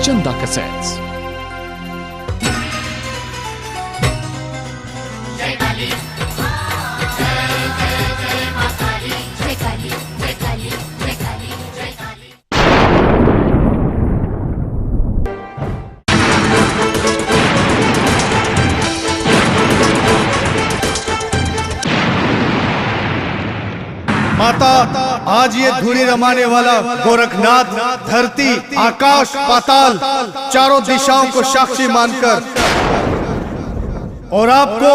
चंदा कैसेट्स। माता, आज ये धूनी रमाने वाला गोरखनाथ धरती, आकाश, पाताल, चारों दिशाओं को साक्षी मानकर और आपको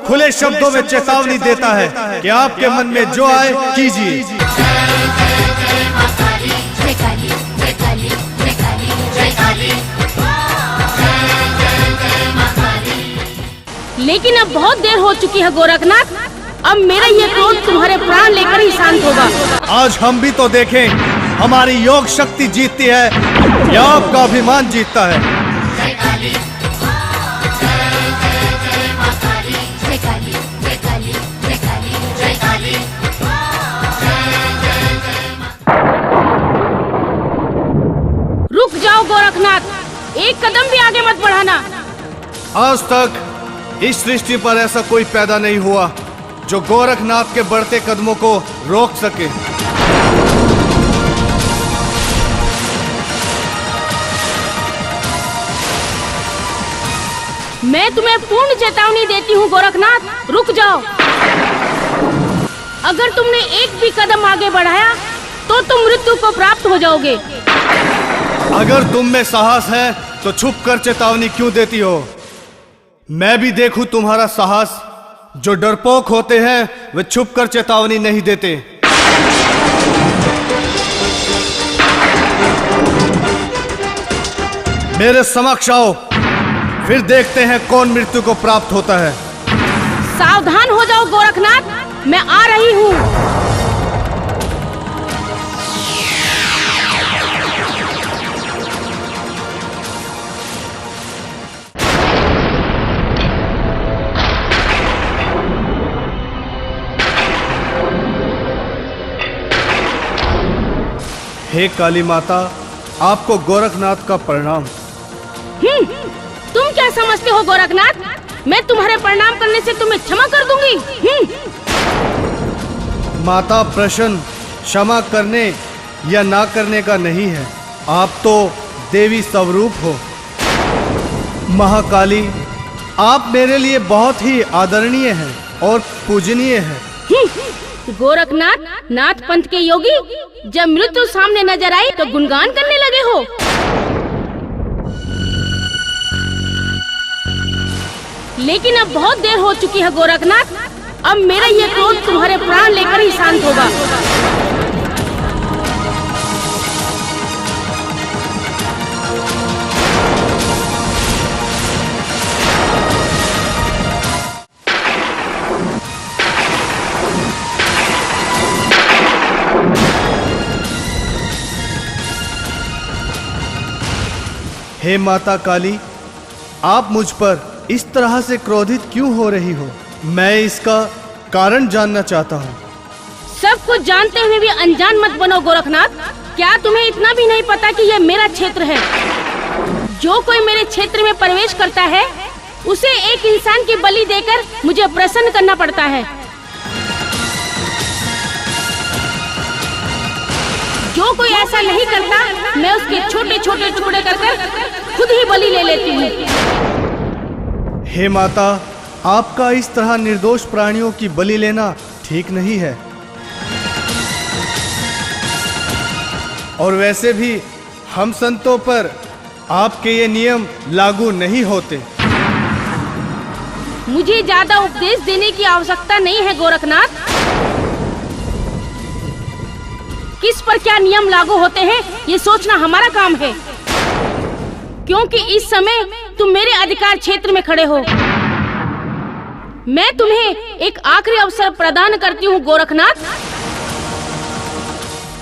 खुले शब्दों में चेतावनी देता है कि आपके मन में जो आए कीजिए। लेकिन अब बहुत देर हो चुकी है गोरखनाथ, अब मेरा ये क्रोध तुम्हारे प्राण लेकर ही शांत होगा। आज हम भी तो देखें, हमारी योग शक्ति जीतती है या आपका अभिमान जीतता है। रुक जाओ गोरखनाथ, एक कदम भी आगे मत बढ़ाना। आज तक इस सृष्टि पर ऐसा कोई पैदा नहीं हुआ जो गोरखनाथ के बढ़ते कदमों को रोक सके। मैं तुम्हें पूर्ण चेतावनी देती हूँ गोरखनाथ, रुक जाओ। अगर तुमने एक भी कदम आगे बढ़ाया तो तुम मृत्यु को प्राप्त हो जाओगे। अगर तुम में साहस है तो छुप कर चेतावनी क्यों देती हो? मैं भी देखूं तुम्हारा साहस। जो डरपोक होते हैं वे छुप कर चेतावनी नहीं देते। मेरे समक्ष आओ, फिर देखते हैं कौन मृत्यु को प्राप्त होता है। सावधान हो जाओ गोरखनाथ, मैं आ रही हूँ। हे काली माता, आपको गोरखनाथ का प्रणाम। तुम क्या समझते हो गोरखनाथ, मैं तुम्हारे प्रणाम करने से तुम्हें क्षमा कर दूंगी? माता, प्रश्न क्षमा करने या ना करने का नहीं है। आप तो देवी स्वरूप हो। महाकाली, आप मेरे लिए बहुत ही आदरणीय हैं और पूजनीय हैं। गोरखनाथ, नाथ पंथ के योगी, जब मृत्यु सामने नजर आई तो गुणगान करने लगे हो। लेकिन अब बहुत देर हो चुकी है गोरखनाथ, अब मेरा ये क्रोध तुम्हारे प्राण लेकर ही शांत होगा। हे माता काली, आप मुझ पर इस तरह से क्रोधित क्यों हो रही हो? मैं इसका कारण जानना चाहता हूँ। सब कुछ जानते हुए भी अनजान मत बनो गोरखनाथ। क्या तुम्हें इतना भी नहीं पता कि यह मेरा क्षेत्र है? जो कोई मेरे क्षेत्र में प्रवेश करता है उसे एक इंसान की बलि देकर मुझे प्रसन्न करना पड़ता है। जो कोई ऐसा नहीं करता, मैं उसके छोटे छोटे टुकड़े कर खुद ही बलि ले लेती हूँ। हे माता, आपका इस तरह निर्दोष प्राणियों की बलि लेना ठीक नहीं है। और वैसे भी हम संतों पर आपके ये नियम लागू नहीं होते। मुझे ज्यादा उपदेश देने की आवश्यकता नहीं है गोरखनाथ। किस पर क्या नियम लागू होते हैं ये सोचना हमारा काम है, क्योंकि इस समय तुम मेरे अधिकार क्षेत्र में खड़े हो। मैं तुम्हें एक आखिरी अवसर प्रदान करती हूँ गोरखनाथ।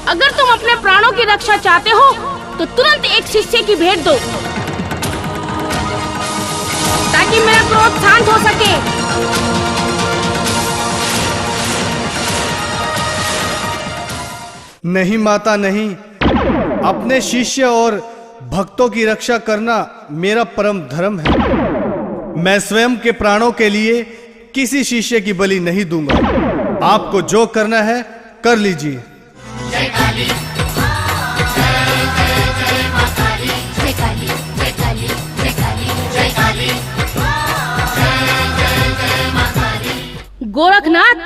अगर तुम अपने प्राणों की रक्षा चाहते हो तो तुरंत एक शिष्य की भेंट दो, ताकि मेरा क्रोध शांत हो सके। नहीं माता, नहीं। अपने शिष्य और भक्तों की रक्षा करना मेरा परम धर्म है। मैं स्वयं के प्राणों के लिए किसी शिष्य की बलि नहीं दूंगा। आपको जो करना है कर लीजिए। जय काली, जय जय जय मां काली, जय काली, जय काली, जय काली, जय काली, जय जय जय मां काली। गोरखनाथ,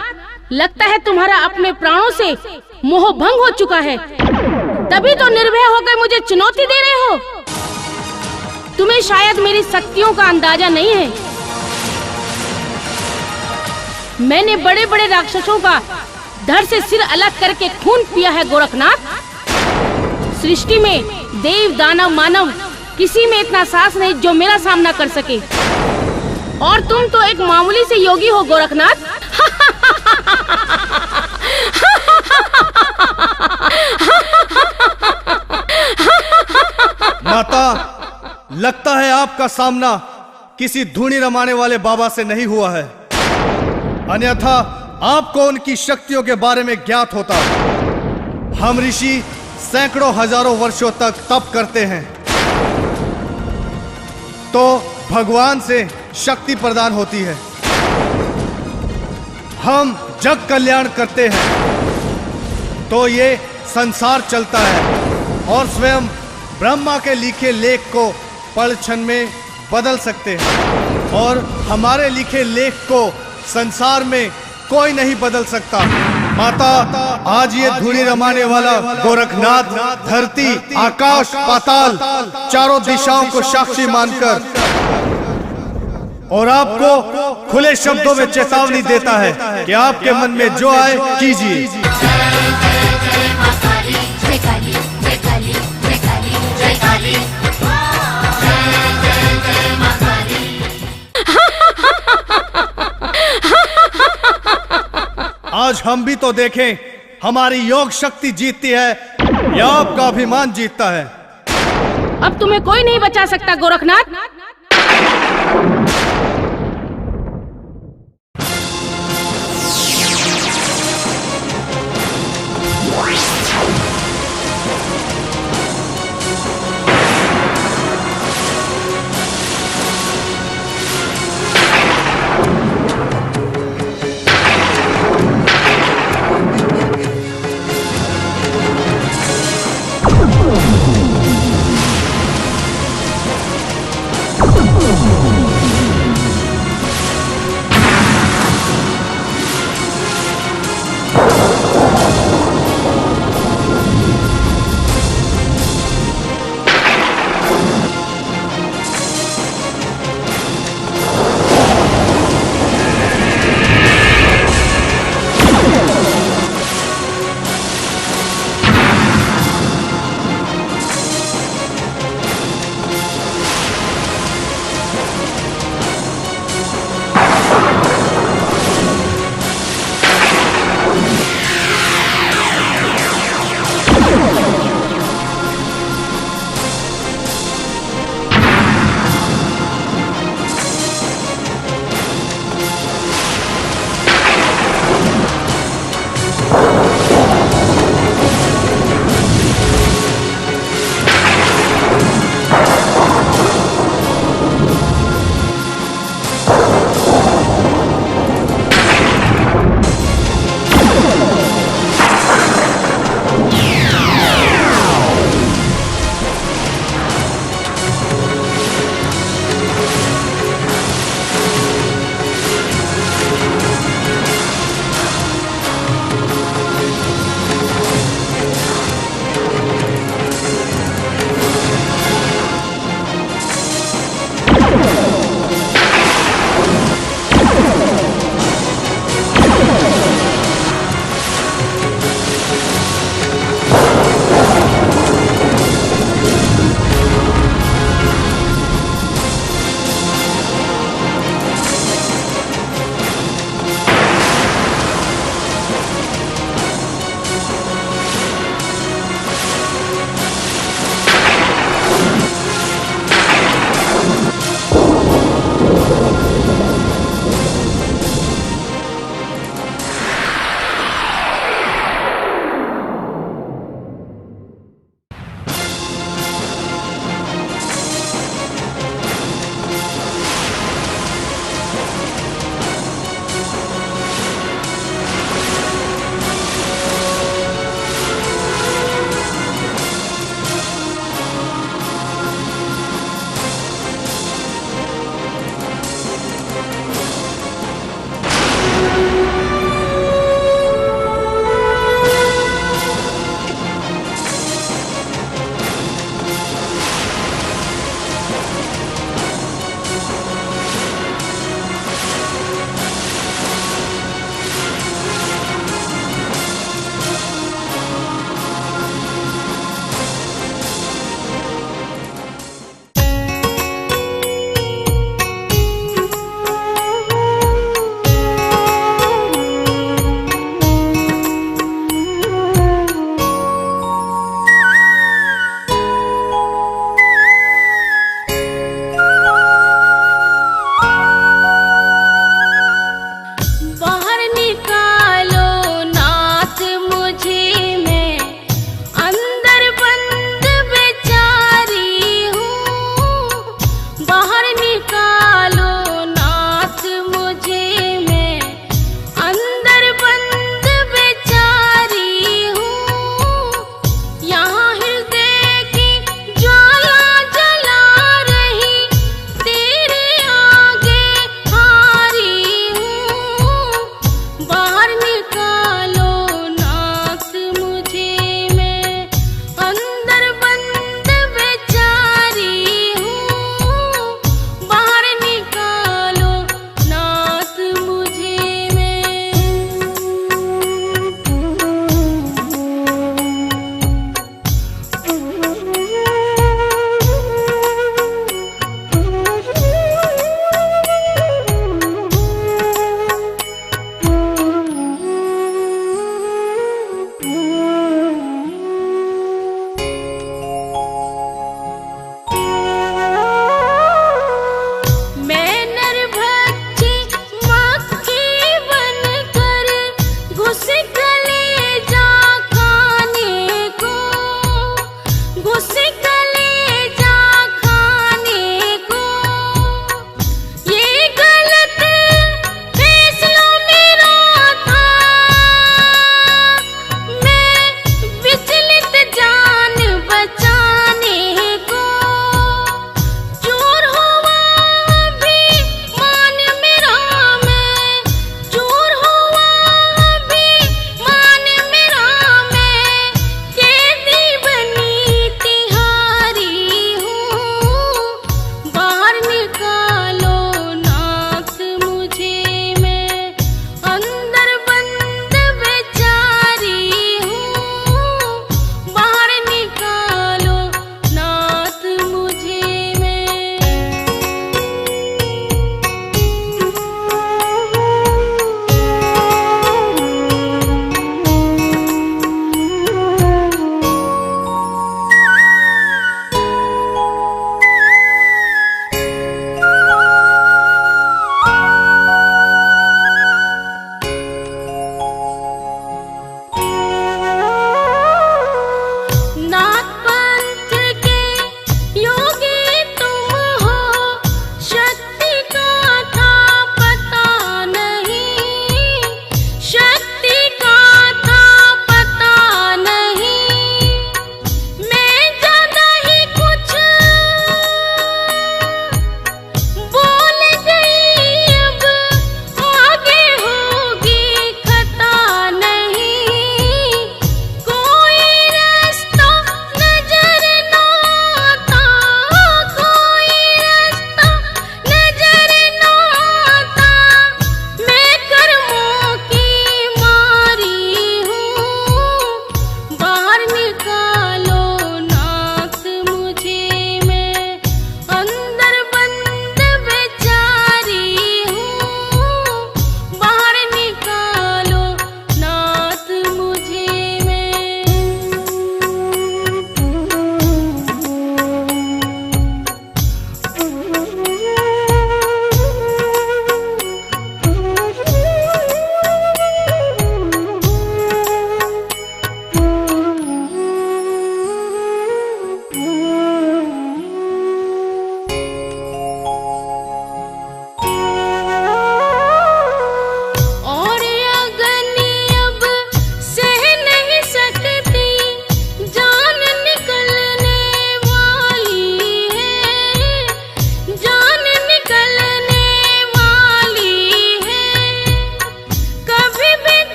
लगता है तुम्हारा अपने प्राणों से मोह भंग हो चुका है, तभी तो निर्भय होकर मुझे चुनौती दे रहे हो। तुम्हें शायद मेरी शक्तियों का अंदाजा नहीं है। मैंने बड़े बड़े राक्षसों का धड़ से सिर अलग करके खून पिया है गोरखनाथ। सृष्टि में देव दानव मानव किसी में इतना साहस नहीं जो मेरा सामना कर सके, और तुम तो एक मामूली से योगी हो गोरखनाथ। माता, लगता है आपका सामना किसी धूनी रमाने वाले बाबा से नहीं हुआ है, अन्यथा आपको उनकी शक्तियों के बारे में ज्ञात होता। हम ऋषि सैकड़ों हजारों वर्षों तक तप करते हैं तो भगवान से शक्ति प्रदान होती है। हम जग कल्याण करते हैं तो ये संसार चलता है, और स्वयं ब्रह्मा के लिखे लेख को पल क्षण में बदल सकते हैं, और हमारे लिखे लेख को संसार में कोई नहीं बदल सकता। माता, आज ये धूनी रमाने वाला गोरखनाथ धरती, आकाश, पाताल चारों दिशाओं को साक्षी मानकर और आपको खुले शब्दों में चेतावनी देता है कि आपके मन में जो आए कीजिए। आज हम भी तो देखें हमारी योग शक्ति जीतती है या आपका अभिमान जीतता है। अब तुम्हें कोई नहीं बचा सकता गोरखनाथ।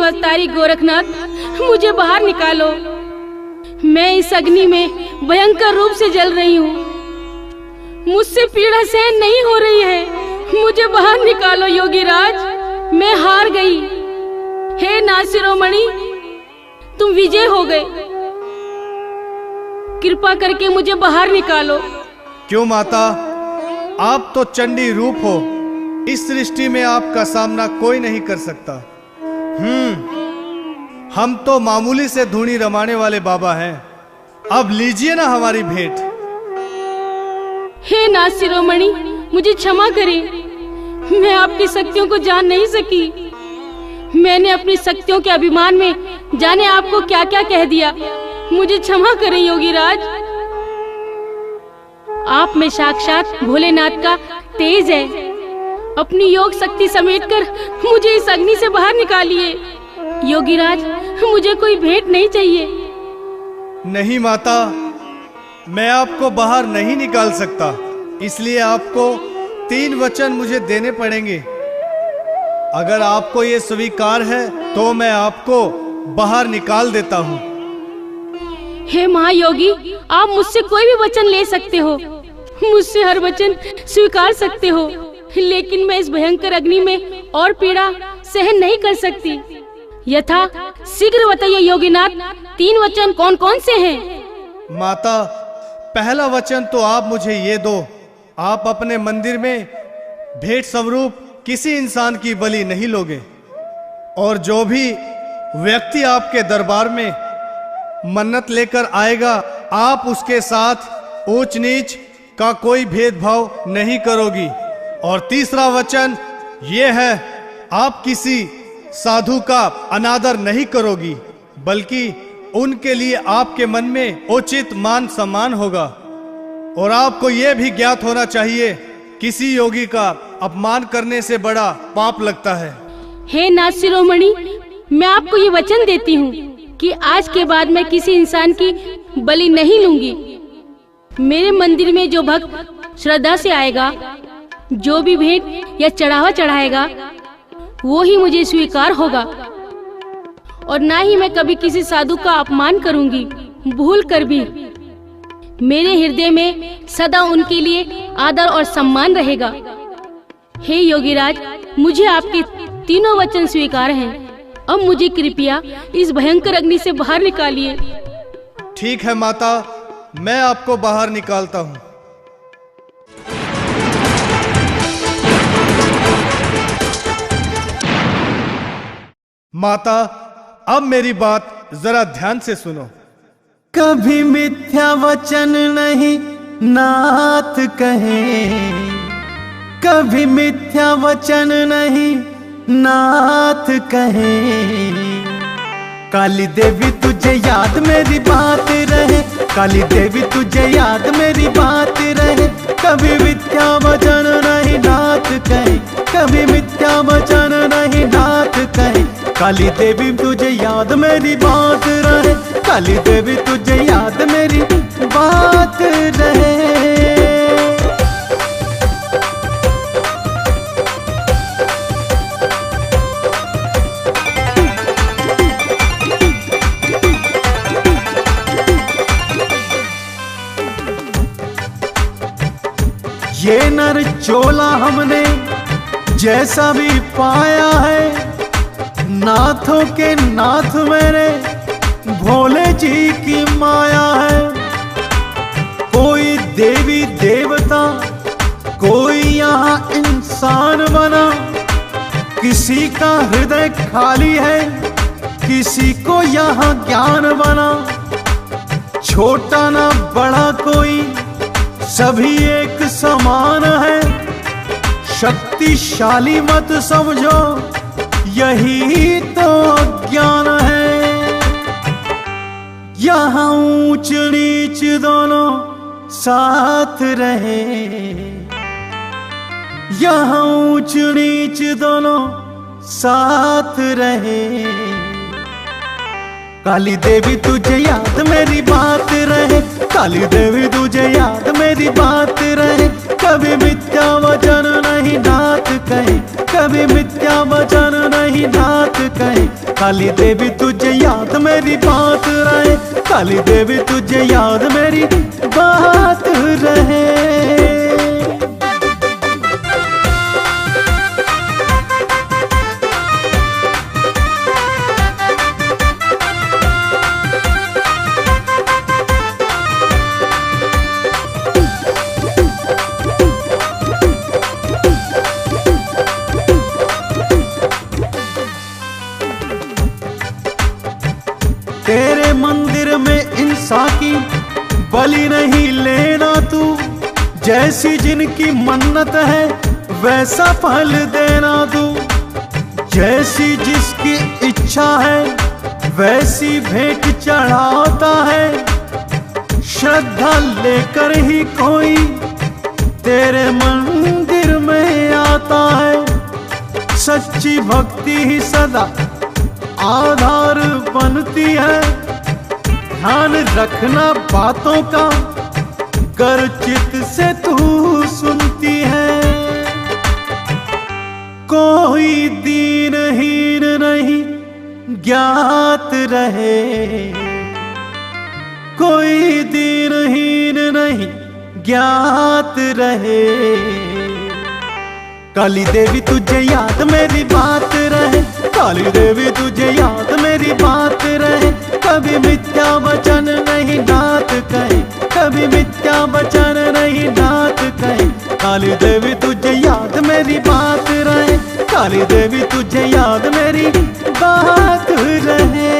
अवतारी गोरखनाथ, मुझे बाहर निकालो। मैं इस अग्नि में भयंकर रूप से जल रही हूँ। मुझसे पीड़ा सहन नहीं हो रही है। मुझे बाहर निकालो योगीराज, मैं हार गई। हे नाथ शिरोमणि, तुम विजय हो गए। कृपा करके मुझे बाहर निकालो। क्यों माता, आप तो चंडी रूप हो। इस सृष्टि में आपका सामना कोई नहीं कर सकता। हम तो मामूली से धूनी रमाने वाले बाबा हैं। अब लीजिए ना हमारी भेंट। हे नाथ शिरोमणि, मुझे क्षमा करें। मैं आपकी शक्तियों को जान नहीं सकी। मैंने अपनी शक्तियों के अभिमान में जाने आपको क्या क्या कह दिया। मुझे क्षमा करें योगीराज। आप में साक्षात भोलेनाथ का तेज है। अपनी योग शक्ति समेटकर मुझे इस अग्नि से बाहर निकालिए। योगीराज, मुझे कोई भेंट नहीं चाहिए। नहीं माता, मैं आपको बाहर नहीं निकाल सकता। इसलिए आपको 3 वचन मुझे देने पड़ेंगे। अगर आपको ये स्वीकार है तो मैं आपको बाहर निकाल देता हूँ। हे महायोगी, आप मुझसे कोई भी वचन ले सकते हो। मुझसे हर वचन स्वीकार सकते हो, लेकिन मैं इस भयंकर अग्नि में और पीड़ा सहन नहीं कर सकती। यथा शीघ्र बताइए योगीनाथ, 3 वचन कौन कौन से हैं? माता, पहला वचन तो आप मुझे ये दो, आप अपने मंदिर में भेंट स्वरूप किसी इंसान की बलि नहीं लोगे। और जो भी व्यक्ति आपके दरबार में मन्नत लेकर आएगा, आप उसके साथ ऊंच नीच का कोई भेदभाव नहीं करोगी। और तीसरा वचन ये है, आप किसी साधु का अनादर नहीं करोगी, बल्कि उनके लिए आपके मन में उचित मान सम्मान होगा। और आपको यह भी ज्ञात होना चाहिए, किसी योगी का अपमान करने से बड़ा पाप लगता है। हे नाथ शिरोमणि, मैं आपको ये वचन देती हूँ कि आज के बाद मैं किसी इंसान की बलि नहीं लूंगी। मेरे मंदिर में जो भक्त श्रद्धा से आएगा, जो भी भेंट या चढ़ावा चढ़ाएगा, वो ही मुझे स्वीकार होगा। और ना ही मैं कभी किसी साधु का अपमान करूंगी, भूल कर भी। मेरे हृदय में सदा उनके लिए आदर और सम्मान रहेगा। हे योगीराज, मुझे आपके 3 वचन स्वीकार हैं। अब मुझे कृपया इस भयंकर अग्नि से बाहर निकालिए। ठीक है माता, मैं आपको बाहर निकालता हूँ। माता, अब मेरी बात जरा ध्यान से सुनो। कभी मिथ्या वचन नहीं नाथ कहे, कभी मिथ्या वचन नहीं नाथ कहे। काली देवी तुझे याद मेरी बात रहे, काली देवी तुझे याद मेरी बात रहे। कभी मिथ्या वचन नहीं नाथ कहे, कभी मिथ्या वचन नहीं नाथ कहे। काली देवी तुझे याद मेरी बात रहे, काली देवी तुझे याद मेरी बात रहे। ये नर चोला हमने जैसा भी पाया है, नाथों के नाथ मेरे भोले जी की माया है। कोई देवी देवता, कोई यहाँ इंसान बना। किसी का हृदय खाली है, किसी को यहाँ ज्ञान बना। छोटा ना बड़ा कोई, सभी एक समान है। शक्तिशाली मत समझो, यही तो ज्ञान है। यहाँ ऊंच नीच दोनों साथ रहे, यहाँ ऊंच नीच दोनों साथ रहे। काली देवी तुझे याद मेरी बात रहे, काली देवी तुझे याद मेरी बात रहे। कभी मिथ्या वचन नहीं नाथ कहे, कभी मिथ्या वचन नहीं नाथ कहे। काली देवी तुझे याद मेरी बात रहे, काली देवी तुझे याद मेरी बात रहे। तेरे मंदिर में इंसान की बलि नहीं लेना तू, जैसी जिनकी मन्नत है वैसा फल देना तू। जैसी जिसकी इच्छा है वैसी भेंट चढ़ाता है, श्रद्धा लेकर ही कोई तेरे मंदिर में आता है। सच्ची भक्ति ही सदा आधार बनती है, ध्यान रखना बातों का कर चित से तू सुनती है। कोई दीनहीन नहीं ज्ञात रहे, कोई दीनहीन नहीं ज्ञात रहे। काली देवी तुझे याद मेरी बात रहे, काली देवी तुझे याद मेरी बात रहे। कभी मिथ्या वचन नहीं नाथ कहे, कभी मिथ्या वचन नहीं नाथ कहे। काली देवी तुझे याद मेरी बात रहे, काली देवी तुझे याद मेरी बात रहे।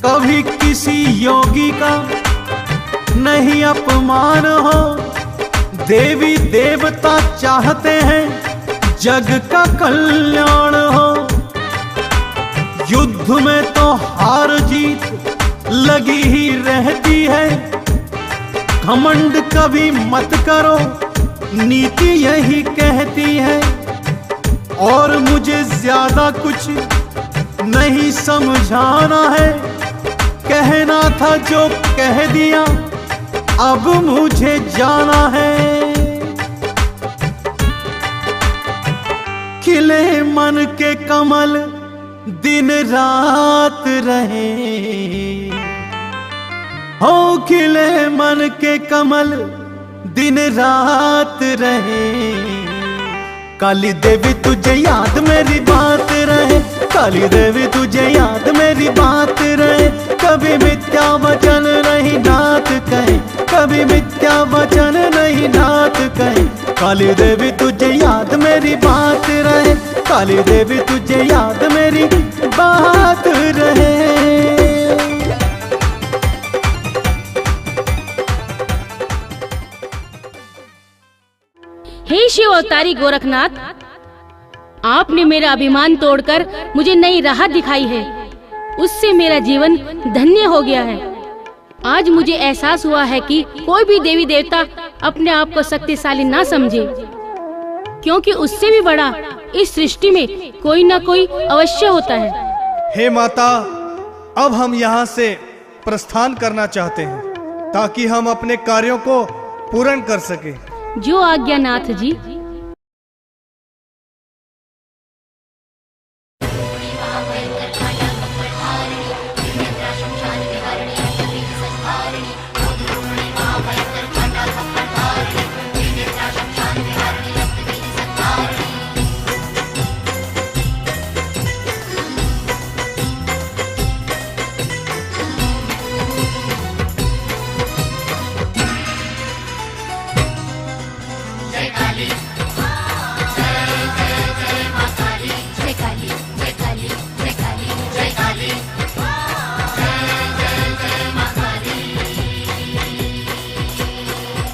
कभी किसी योगी का नहीं अपमान हो, देवी देवता चाहते हैं जग का कल्याण हो। युद्ध में तो हार जीत लगी ही रहती है, घमंड कभी मत करो नीति यही कहती है। और मुझे ज्यादा कुछ नहीं समझाना है, कहना था जो कह दिया अब मुझे जाना है। खिले मन के कमल दिन रात रहे, हो खिले मन के कमल दिन रात रहे। काली देवी तुझे याद मेरी बात रहे, काली देवी तुझे याद मेरी बात रहे। कभी मिथ्या वचन नहीं नाथ कहे, कभी मिथ्या वचन नहीं नाथ कहे। काली देवी तुझे याद मेरी बात रहे, काली देवी तुझे याद मेरी बात रहे। हे शिव अवतारी गोरखनाथ, आपने मेरा अभिमान तोड़कर मुझे नई राह दिखाई है, उससे मेरा जीवन धन्य हो गया है। आज मुझे एहसास हुआ है कि कोई भी देवी देवता अपने आप को शक्तिशाली ना समझे, क्योंकि उससे भी बड़ा इस सृष्टि में कोई ना कोई अवश्य होता है। हे माता, अब हम यहाँ से प्रस्थान करना चाहते हैं ताकि हम अपने कार्यों को पूर्ण कर सके। जो आज्ञा नाथ जी।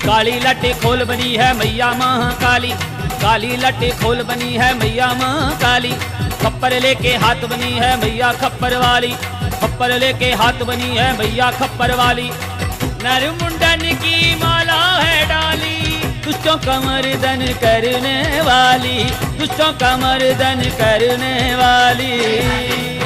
काली लट्टी खोल बनी है मैया महाकाली, काली लट्टी खोल बनी है मैया महाकाली। खप्पर लेके हाथ बनी है मैया खप्पर वाली, खप्पर लेके हाथ बनी है मैया खप्पर वाली। नर मुंडन की माला है डाली, दुष्टों का मर्दन करने वाली, दुष्टों का मर्दन करने वाली।